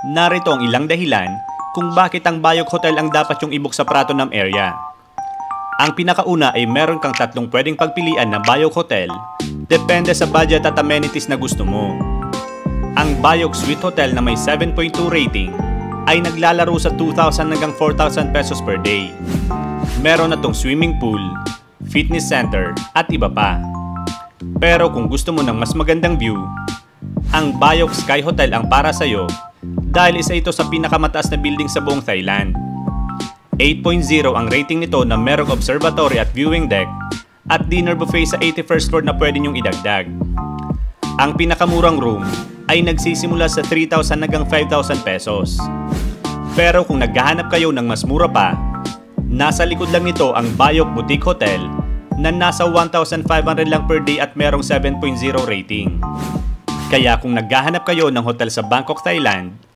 Narito ang ilang dahilan kung bakit ang Bayok Hotel ang dapat yung i-book sa Pratunam area. Ang pinakauna ay meron kang tatlong pwedeng pagpilian ng Bayok Hotel, depende sa budget at amenities na gusto mo. Ang Bayok Suite Hotel na may 7.2 rating ay naglalaro sa 2,000 hanggang 4,000 pesos per day. Meron na tong swimming pool, fitness center at iba pa. Pero kung gusto mo ng mas magandang view, ang Bayok Sky Hotel ang para sa'yo dahil isa ito sa pinakamataas na building sa buong Thailand. 8.0 ang rating nito na merong observatory at viewing deck at dinner buffet sa 81st floor na pwede nyong idagdag. Ang pinakamurang room ay nagsisimula sa 3,000 hanggang 5,000 pesos. Pero kung naghahanap kayo ng mas mura pa, nasa likod lang nito ang Bayok Boutique Hotel na nasa 1,500 lang per day at merong 7.0 rating. Kaya kung naghahanap kayo ng hotel sa Bangkok, Thailand,